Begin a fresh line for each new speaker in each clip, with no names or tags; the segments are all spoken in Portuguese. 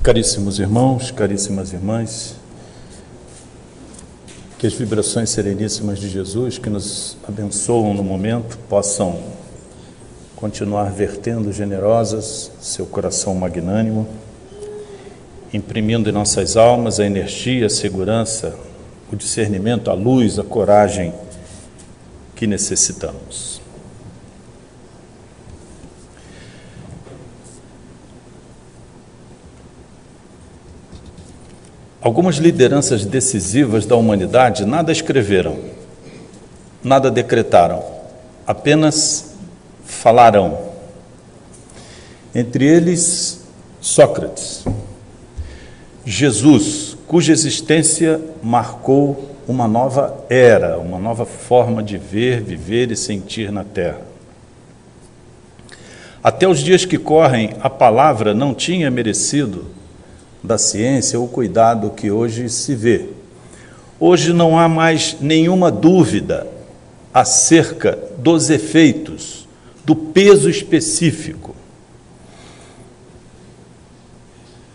Caríssimos irmãos, caríssimas irmãs, que as vibrações sereníssimas de Jesus, que nos abençoam no momento, possam continuar vertendo generosas seu coração magnânimo, imprimindo em nossas almas a energia, a segurança, o discernimento, a luz, a coragem que necessitamos. Algumas lideranças decisivas da humanidade nada escreveram, nada decretaram, apenas falarão. Entre eles, Sócrates, Jesus, cuja existência marcou uma nova era, uma nova forma de ver, viver e sentir na Terra. Até os dias que correm, a palavra não tinha merecido da ciência o cuidado que hoje se vê. Hoje não há mais nenhuma dúvida acerca dos efeitos, do peso específico,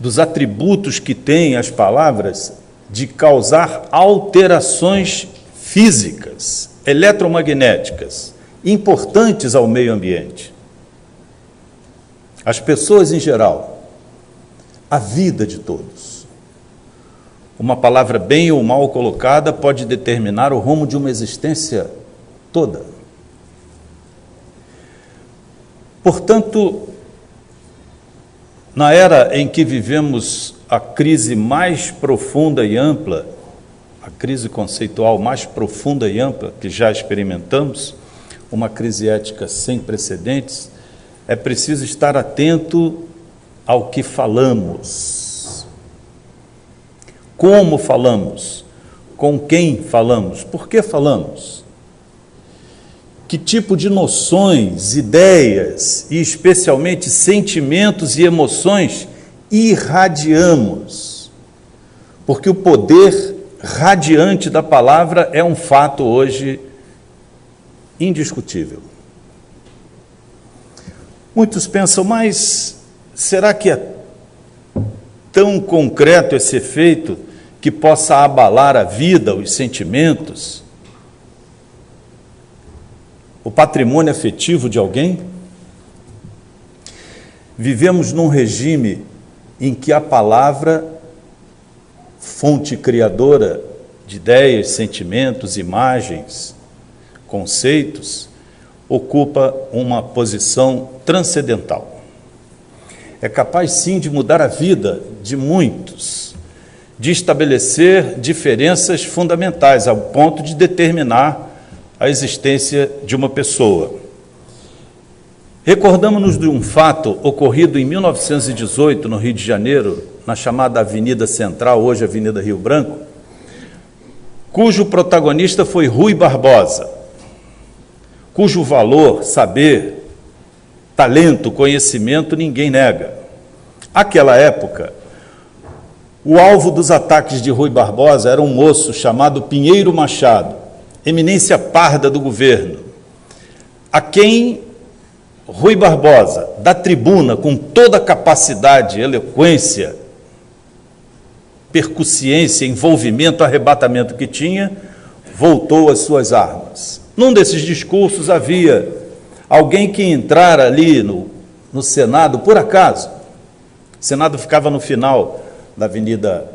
dos atributos que têm as palavras de causar alterações físicas, eletromagnéticas, importantes ao meio ambiente. As pessoas em geral, a vida de todos. Uma palavra bem ou mal colocada pode determinar o rumo de uma existência toda. Portanto, na era em que vivemos a crise mais profunda e ampla, a crise conceitual mais profunda e ampla que já experimentamos, uma crise ética sem precedentes, é preciso estar atento ao que falamos, como falamos, com quem falamos, por que falamos, que tipo de noções, ideias e especialmente sentimentos e emoções irradiamos, porque o poder radiante da palavra é um fato hoje indiscutível. Muitos pensam, mas será que é tão concreto esse efeito que possa abalar a vida, os sentimentos, o patrimônio afetivo de alguém? Vivemos num regime em que a palavra, fonte criadora de ideias, sentimentos, imagens, conceitos, ocupa uma posição transcendental. É capaz, sim, de mudar a vida de muitos, de estabelecer diferenças fundamentais, ao ponto de determinar a existência de uma pessoa. Recordamos-nos de um fato ocorrido em 1918, no Rio de Janeiro, na chamada Avenida Central, hoje Avenida Rio Branco, cujo protagonista foi Rui Barbosa, cujo valor, saber, talento, conhecimento, ninguém nega. Àquela época, o alvo dos ataques de Rui Barbosa era um moço chamado Pinheiro Machado, eminência parda do governo, a quem Rui Barbosa, da tribuna, com toda a capacidade, eloquência, percussiência, envolvimento, arrebatamento que tinha, voltou às suas armas. Num desses discursos havia alguém que entrara ali no Senado, por acaso. O Senado ficava no final da Avenida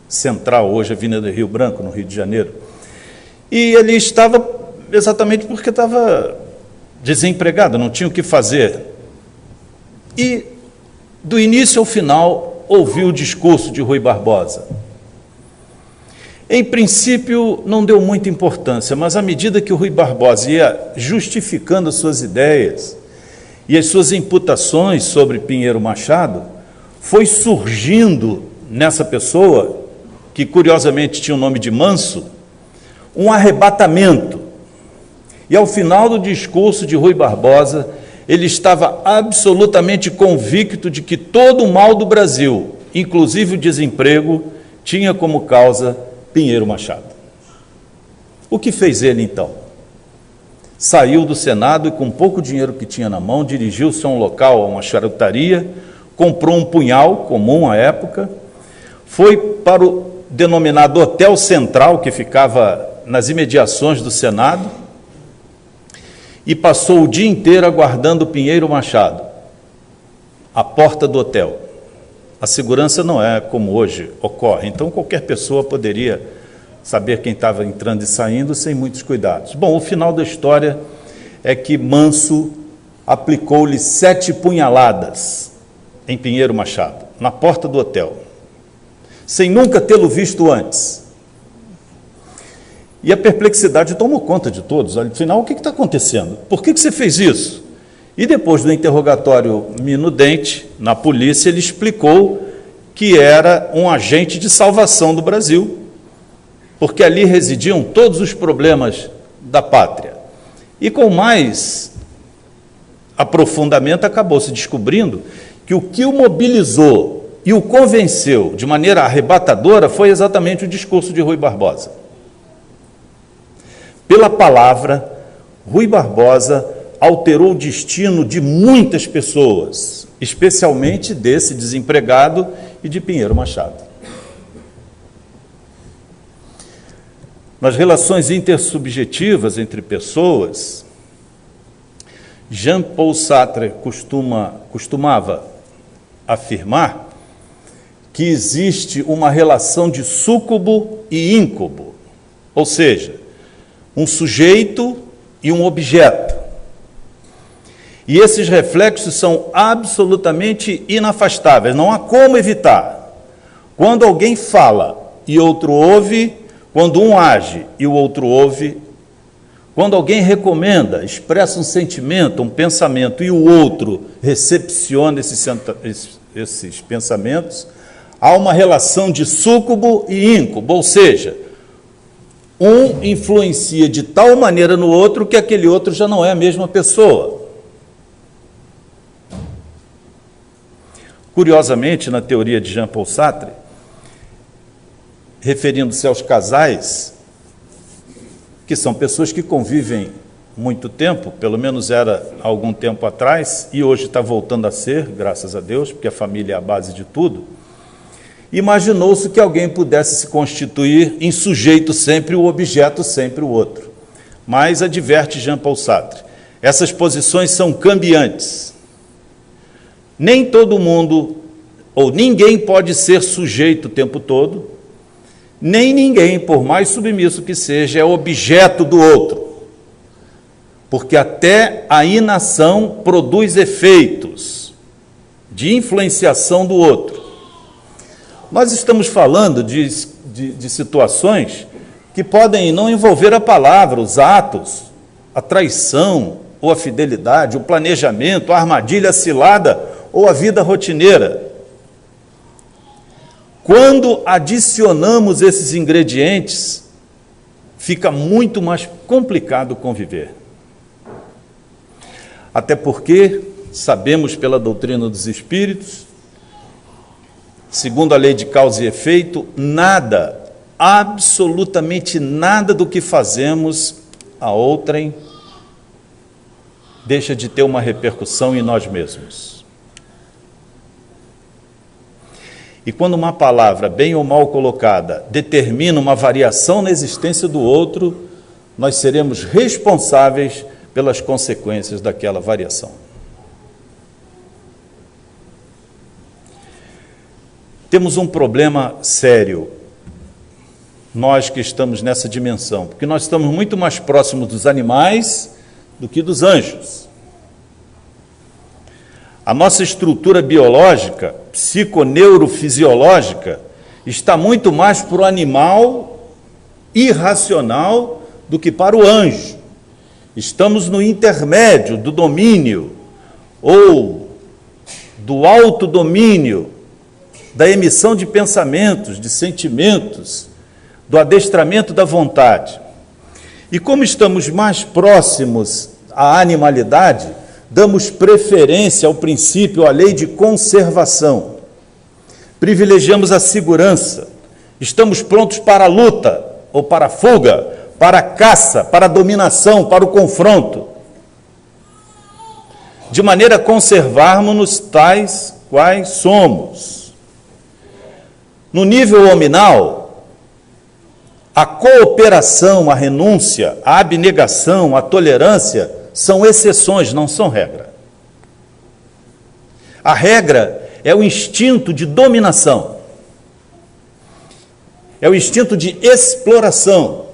Central, hoje Avenida Rio Branco, no Rio de Janeiro. E ele estava exatamente porque estava desempregado, não tinha o que fazer. E, do início ao final, ouviu o discurso de Rui Barbosa. Em princípio, não deu muita importância, mas à medida que o Rui Barbosa ia justificando as suas ideias e as suas imputações sobre Pinheiro Machado, foi surgindo nessa pessoa, que curiosamente tinha o nome de Manso, um arrebatamento. E ao final do discurso de Rui Barbosa, ele estava absolutamente convicto de que todo o mal do Brasil, inclusive o desemprego, tinha como causa Pinheiro Machado. O que fez ele, então? Saiu do Senado e, com pouco dinheiro que tinha na mão, dirigiu-se a um local, a uma charutaria, comprou um punhal comum à época, foi para o denominado Hotel Central, que ficava nas imediações do Senado, e passou o dia inteiro aguardando Pinheiro Machado, à porta do hotel. A segurança não é como hoje ocorre, então qualquer pessoa poderia saber quem estava entrando e saindo sem muitos cuidados. Bom, o final da história é que Manso aplicou-lhe 7 punhaladas em Pinheiro Machado, na porta do hotel, sem nunca tê-lo visto antes. E a perplexidade tomou conta de todos. Afinal, o que está acontecendo? Por que você fez isso? E depois do interrogatório minudente na polícia, ele explicou que era um agente de salvação do Brasil, porque ali residiam todos os problemas da pátria. E com mais aprofundamento, acabou se descobrindo que o mobilizou e o convenceu de maneira arrebatadora foi exatamente o discurso de Rui Barbosa. Pela palavra, Rui Barbosa alterou o destino de muitas pessoas, especialmente desse desempregado e de Pinheiro Machado. Nas relações intersubjetivas entre pessoas, Jean-Paul Sartre costumava afirmar que existe uma relação de súcubo e íncubo, ou seja, um sujeito e um objeto. E esses reflexos são absolutamente inafastáveis, não há como evitar. Quando alguém fala e outro ouve, quando um age e o outro ouve, quando alguém recomenda, expressa um sentimento, um pensamento, e o outro recepciona esses pensamentos, há uma relação de súcubo e íncubo, ou seja, um influencia de tal maneira no outro que aquele outro já não é a mesma pessoa. Curiosamente, na teoria de Jean-Paul Sartre, referindo-se aos casais, que são pessoas que convivem muito tempo, pelo menos era há algum tempo atrás, e hoje está voltando a ser, graças a Deus, porque a família é a base de tudo, imaginou-se que alguém pudesse se constituir em sujeito sempre o objeto sempre o outro. Mas, adverte Jean-Paul Sartre, essas posições são cambiantes. Nem todo mundo, ou ninguém pode ser sujeito o tempo todo, nem ninguém, por mais submisso que seja, é objeto do outro. Porque até a inação produz efeitos de influenciação do outro. Nós estamos falando de situações que podem não envolver a palavra, os atos, a traição ou a fidelidade, o planejamento, a armadilha, a cilada ou a vida rotineira. Quando adicionamos esses ingredientes, fica muito mais complicado conviver. Até porque sabemos pela doutrina dos espíritos, segundo a lei de causa e efeito, nada, absolutamente nada do que fazemos a outrem deixa de ter uma repercussão em nós mesmos. E quando uma palavra, bem ou mal colocada, determina uma variação na existência do outro, nós seremos responsáveis pelas consequências daquela variação. Temos um problema sério, nós que estamos nessa dimensão, porque nós estamos muito mais próximos dos animais do que dos anjos. A nossa estrutura biológica, psiconeurofisiológica, está muito mais para o animal irracional do que para o anjo. Estamos no intermédio do domínio ou do autodomínio, da emissão de pensamentos, de sentimentos, do adestramento da vontade. E como estamos mais próximos à animalidade, damos preferência ao princípio, à lei de conservação. Privilegiamos a segurança. Estamos prontos para a luta, ou para a fuga, para a caça, para a dominação, para o confronto. De maneira a conservarmos-nos tais quais somos. No nível hominal, a cooperação, a renúncia, a abnegação, a tolerância são exceções, não são regra. A regra é o instinto de dominação, é o instinto de exploração,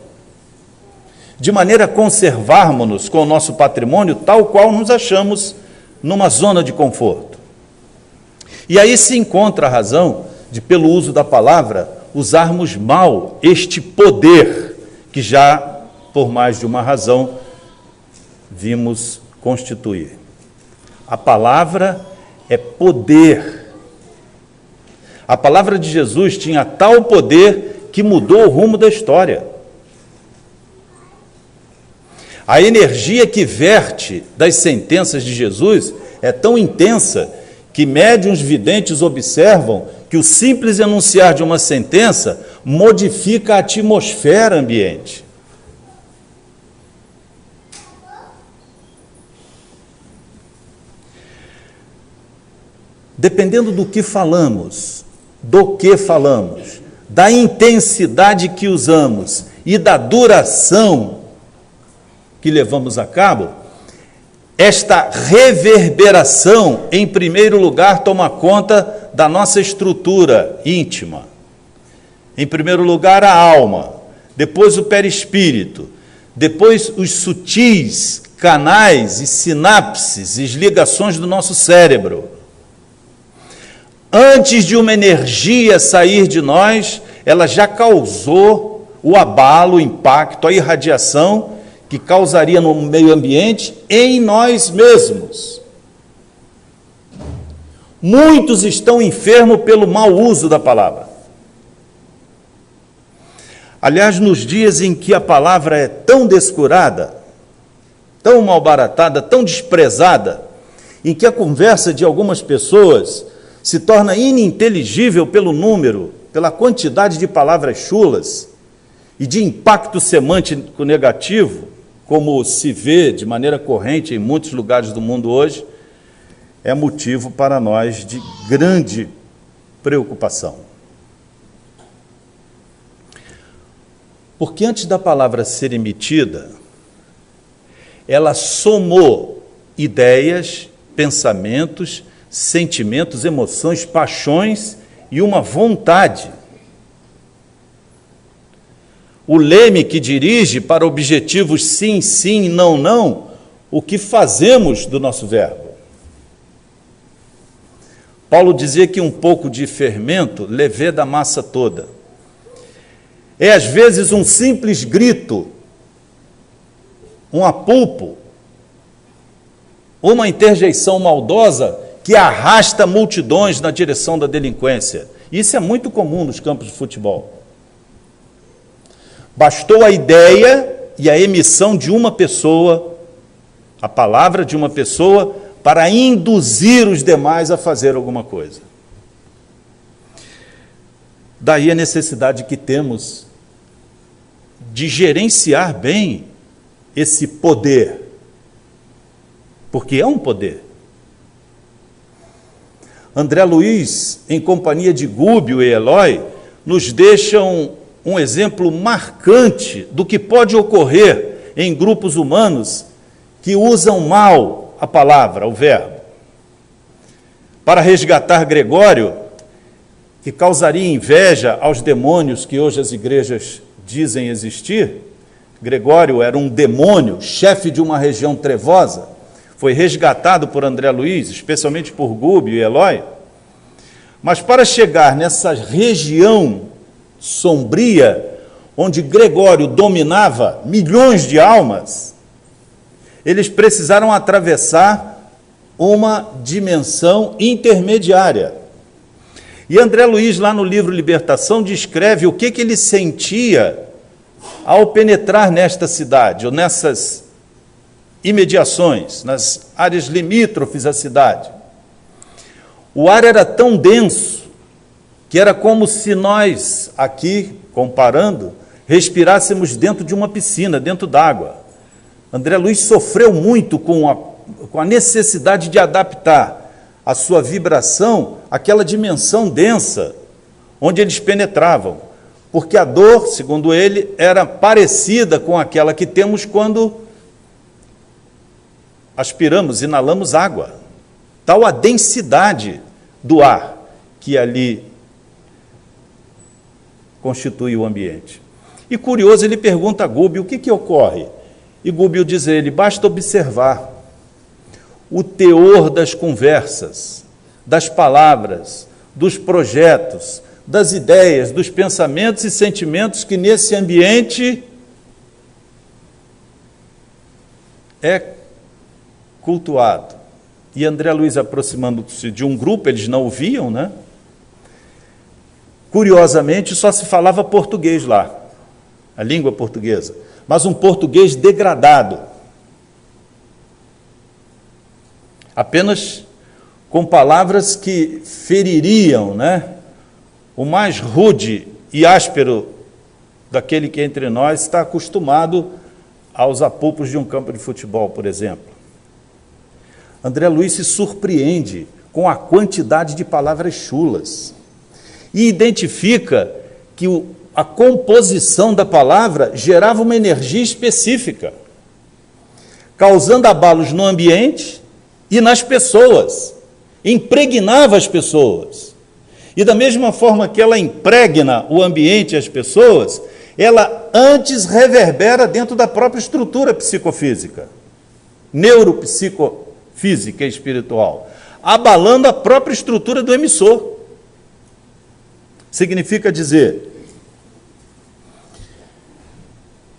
de maneira a conservarmos-nos com o nosso patrimônio tal qual nos achamos numa zona de conforto. E aí se encontra a razão de, pelo uso da palavra, usarmos mal este poder que já, por mais de uma razão, vimos constituir. A palavra é poder. A palavra de Jesus tinha tal poder que mudou o rumo da história. A energia que verte das sentenças de Jesus é tão intensa que médiuns videntes observam que o simples enunciar de uma sentença modifica a atmosfera ambiente. Dependendo do que falamos, da intensidade que usamos e da duração que levamos a cabo, esta reverberação, em primeiro lugar, toma conta da nossa estrutura íntima. Em primeiro lugar, a alma, depois o perispírito, depois os sutis canais e sinapses e ligações do nosso cérebro. Antes de uma energia sair de nós, ela já causou o abalo, o impacto, a irradiação que causaria no meio ambiente em nós mesmos. Muitos estão enfermos pelo mau uso da palavra. Aliás, nos dias em que a palavra é tão descurada, tão malbaratada, tão desprezada, em que a conversa de algumas pessoas se torna ininteligível pelo número, pela quantidade de palavras chulas e de impacto semântico negativo, como se vê de maneira corrente em muitos lugares do mundo hoje, é motivo para nós de grande preocupação. Porque antes da palavra ser emitida, ela somou ideias, pensamentos, sentimentos, emoções, paixões e uma vontade. O leme que dirige para objetivos sim, sim, não, não, o que fazemos do nosso verbo. Paulo dizia que um pouco de fermento leveda a massa toda. É às vezes um simples grito, um apulpo, uma interjeição maldosa que arrasta multidões na direção da delinquência. Isso é muito comum nos campos de futebol. Bastou a ideia e a emissão de uma pessoa, a palavra de uma pessoa, para induzir os demais a fazer alguma coisa. Daí a necessidade que temos de gerenciar bem esse poder, porque é um poder. André Luiz, em companhia de Gúbio e Eloy, nos deixam um exemplo marcante do que pode ocorrer em grupos humanos que usam mal a palavra, o verbo. Para resgatar Gregório, que causaria inveja aos demônios que hoje as igrejas dizem existir, Gregório era um demônio, chefe de uma região trevosa, foi resgatado por André Luiz, especialmente por Gúbio e Eloy, mas para chegar nessa região sombria, onde Gregório dominava milhões de almas, eles precisaram atravessar uma dimensão intermediária. E André Luiz, lá no livro Libertação, descreve o que ele sentia ao penetrar nesta cidade, ou nessas imediações, nas áreas limítrofes à cidade. O ar era tão denso que era como se nós, aqui, comparando, respirássemos dentro de uma piscina, dentro d'água. André Luiz sofreu muito com a necessidade de adaptar a sua vibração, aquela dimensão densa onde eles penetravam, porque a dor, segundo ele, era parecida com aquela que temos quando aspiramos, inalamos água. Tal a densidade do ar que ali constitui o ambiente. E curioso, ele pergunta a Gubbio o que ocorre. E Gubbio diz a ele: basta observar o teor das conversas, das palavras, dos projetos, das ideias, dos pensamentos e sentimentos que nesse ambiente é cultuado. E André Luiz, aproximando-se de um grupo, eles não ouviam, né? Curiosamente, só se falava português lá, a língua portuguesa, mas um português degradado, apenas com palavras que feririam, né, o mais rude e áspero daquele que entre nós está acostumado aos apupos de um campo de futebol, por exemplo. André Luiz se surpreende com a quantidade de palavras chulas e identifica que a composição da palavra gerava uma energia específica, causando abalos no ambiente e nas pessoas, impregnava as pessoas. E da mesma forma que ela impregna o ambiente e as pessoas, ela antes reverbera dentro da própria estrutura psicofísica, neuropsicofísica e espiritual, abalando a própria estrutura do emissor. Significa dizer,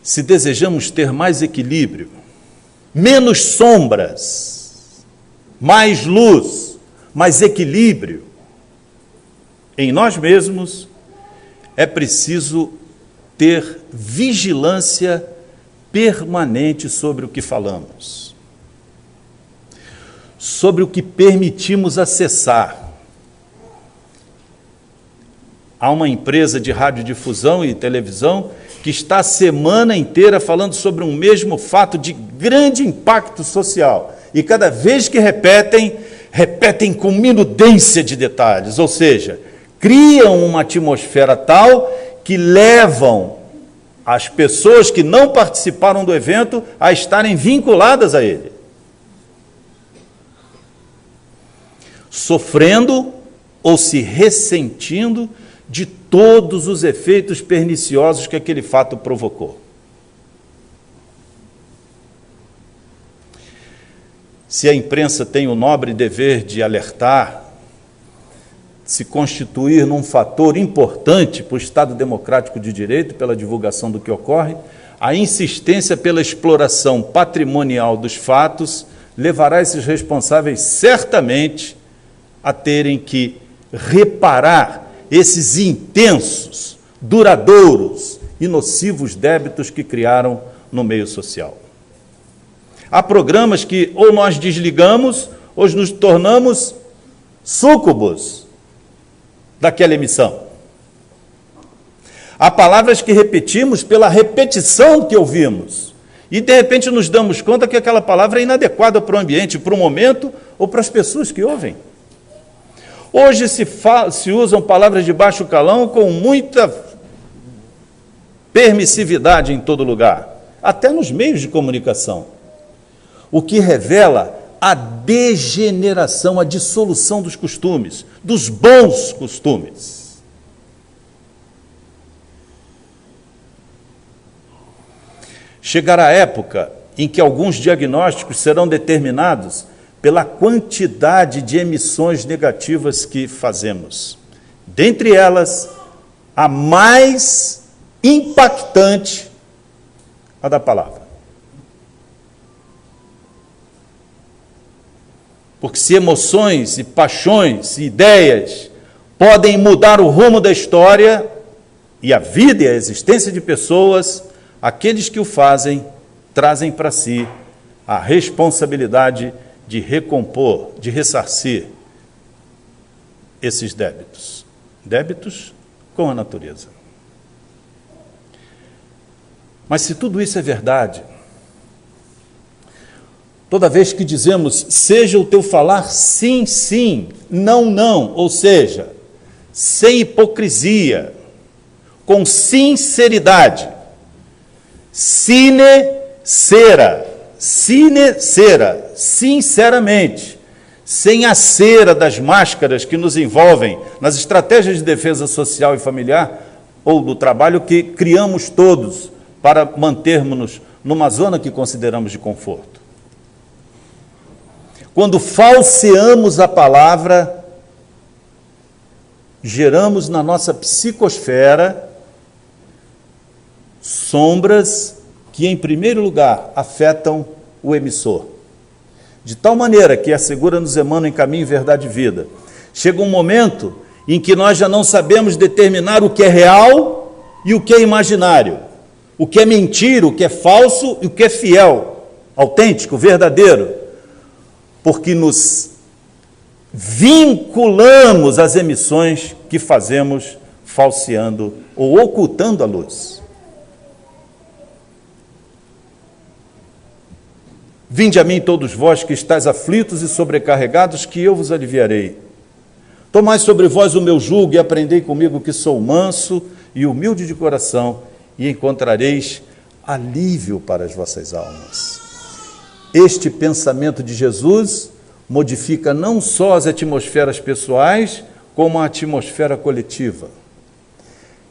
se desejamos ter mais equilíbrio, menos sombras, mais luz, mais equilíbrio em nós mesmos, é preciso ter vigilância permanente sobre o que falamos, sobre o que permitimos acessar. Há uma empresa de radiodifusão e televisão que está a semana inteira falando sobre um mesmo fato de grande impacto social. E cada vez que repetem com minudência de detalhes, ou seja, criam uma atmosfera tal que levam as pessoas que não participaram do evento a estarem vinculadas a ele, sofrendo ou se ressentindo de todos os efeitos perniciosos que aquele fato provocou. Se a imprensa tem o nobre dever de alertar, se constituir num fator importante para o Estado democrático de direito, pela divulgação do que ocorre, a insistência pela exploração patrimonial dos fatos levará esses responsáveis certamente a terem que reparar esses intensos, duradouros e nocivos débitos que criaram no meio social. Há programas que ou nós desligamos ou nos tornamos súcubos daquela emissão. Há palavras que repetimos pela repetição que ouvimos e, de repente, nos damos conta que aquela palavra é inadequada para o ambiente, para o momento ou para as pessoas que ouvem. Hoje se usam palavras de baixo calão com muita permissividade em todo lugar, até nos meios de comunicação, o que revela a degeneração, a dissolução dos costumes, dos bons costumes. Chegará a época em que alguns diagnósticos serão determinados pela quantidade de emissões negativas que fazemos. Dentre elas, a mais impactante, a da palavra. Porque se emoções e paixões e ideias podem mudar o rumo da história e a vida e a existência de pessoas, aqueles que o fazem trazem para si a responsabilidade de recompor, de ressarcir esses débitos. Débitos com a natureza. Mas se tudo isso é verdade, Toda vez que dizemos, seja o teu falar sim, sim, não, não, ou seja, sem hipocrisia, com sinceridade, sine cera, sinceramente, sem a cera das máscaras que nos envolvem nas estratégias de defesa social e familiar ou do trabalho que criamos todos para mantermos-nos numa zona que consideramos de conforto. Quando falseamos a palavra, geramos na nossa psicosfera sombras que, em primeiro lugar, afetam o emissor. De tal maneira que assegura-nos Emmanuel em Caminho, Verdade e Vida. Chega um momento em que nós já não sabemos determinar o que é real e o que é imaginário, o que é mentira, o que é falso e o que é fiel, autêntico, verdadeiro, porque nos vinculamos às emissões que fazemos falseando ou ocultando a luz. Vinde a mim todos vós que estáis aflitos e sobrecarregados, que eu vos aliviarei. Tomai sobre vós o meu jugo e aprendei comigo, que sou manso e humilde de coração, e encontrareis alívio para as vossas almas. Este pensamento de Jesus modifica não só as atmosferas pessoais, como a atmosfera coletiva,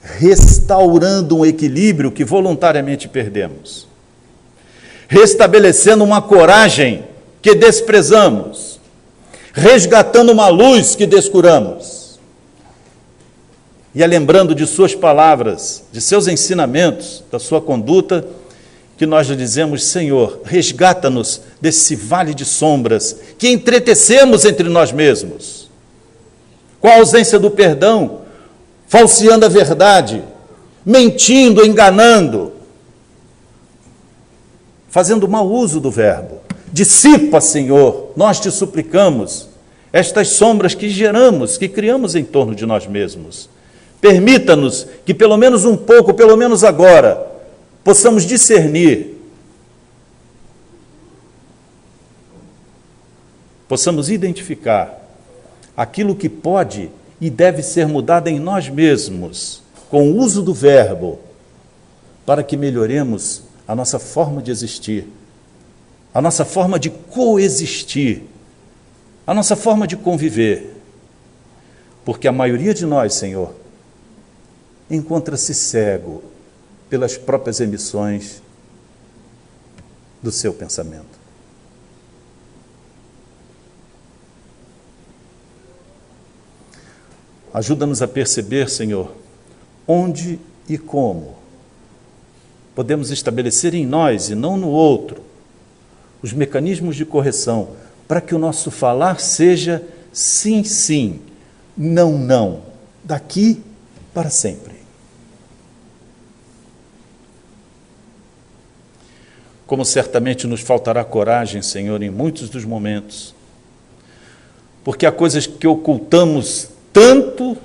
restaurando um equilíbrio que voluntariamente perdemos, restabelecendo uma coragem que desprezamos, resgatando uma luz que descuramos. E é lembrando de suas palavras, de seus ensinamentos, da sua conduta, que nós lhe dizemos, Senhor, resgata-nos desse vale de sombras que entretecemos entre nós mesmos, com a ausência do perdão, falseando a verdade, mentindo, enganando, fazendo mau uso do verbo. Dissipa, Senhor, nós te suplicamos, estas sombras que geramos, que criamos em torno de nós mesmos. Permita-nos que pelo menos um pouco, pelo menos agora, possamos discernir, possamos identificar aquilo que pode e deve ser mudado em nós mesmos, com o uso do verbo, para que melhoremos a nossa forma de existir, a nossa forma de coexistir, a nossa forma de conviver. Porque a maioria de nós, Senhor, encontra-se cego pelas próprias emissões do seu pensamento. Ajuda-nos a perceber, Senhor, onde e como podemos estabelecer em nós e não no outro os mecanismos de correção para que o nosso falar seja sim, sim, não, não, daqui para sempre. Como certamente nos faltará coragem, Senhor, em muitos dos momentos, porque há coisas que ocultamos tanto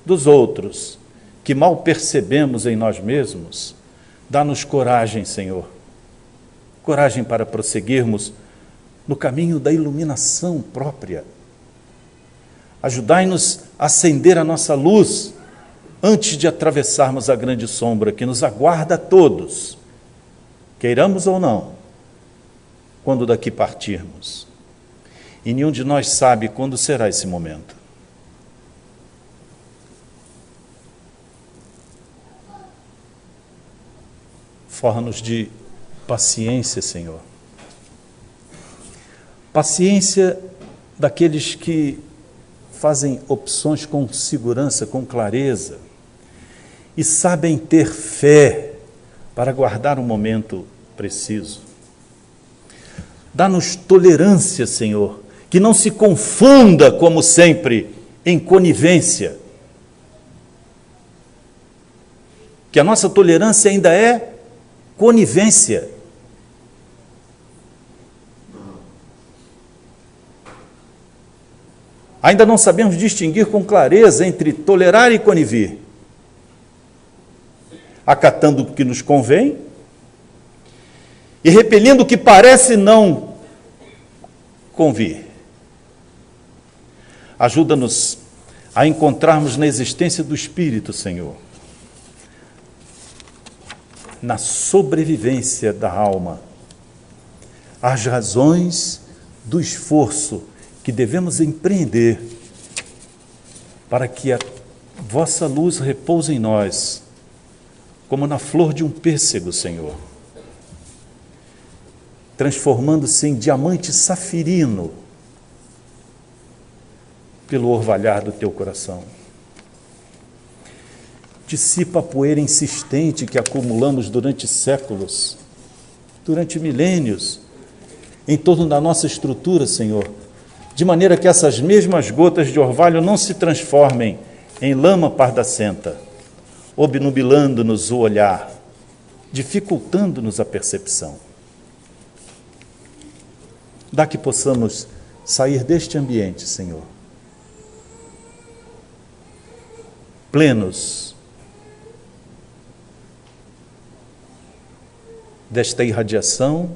dos outros, que mal percebemos em nós mesmos. Dá-nos coragem, Senhor, coragem para prosseguirmos no caminho da iluminação própria. Ajudai-nos a acender a nossa luz antes de atravessarmos a grande sombra que nos aguarda a todos, queiramos ou não, quando daqui partirmos. E nenhum de nós sabe quando será esse momento. Forra-nos de paciência, Senhor. Paciência daqueles que fazem opções com segurança, com clareza, e sabem ter fé para guardar um momento preciso. Dá-nos tolerância, Senhor, que não se confunda, como sempre, em conivência. Que a nossa tolerância ainda é conivência. Ainda não sabemos distinguir com clareza entre tolerar e conivir, acatando o que nos convém e repelindo o que parece não convir. Ajuda-nos a encontrarmos na existência do Espírito, Senhor, na sobrevivência da alma, as razões do esforço que devemos empreender para que a vossa luz repouse em nós, como na flor de um pêssego, Senhor, transformando-se em diamante safirino pelo orvalhar do teu coração. Dissipa a poeira insistente que acumulamos durante séculos, durante milênios, em torno da nossa estrutura, Senhor, de maneira que essas mesmas gotas de orvalho não se transformem em lama pardacenta, obnubilando-nos o olhar, dificultando-nos a percepção. Dá que possamos sair deste ambiente, Senhor, plenos desta irradiação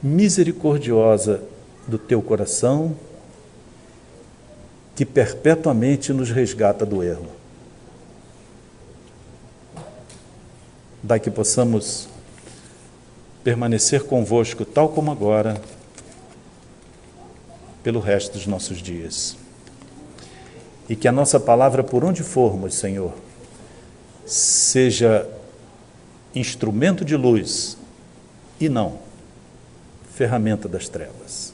misericordiosa do teu coração, que perpetuamente nos resgata do erro. Dai que possamos permanecer convosco, tal como agora, pelo resto dos nossos dias. E que a nossa palavra, por onde formos, Senhor, seja instrumento de luz e não ferramenta das trevas.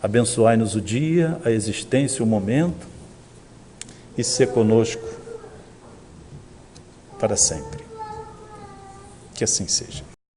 Abençoai-nos o dia, a existência, o momento, e ser conosco para sempre. Que assim seja.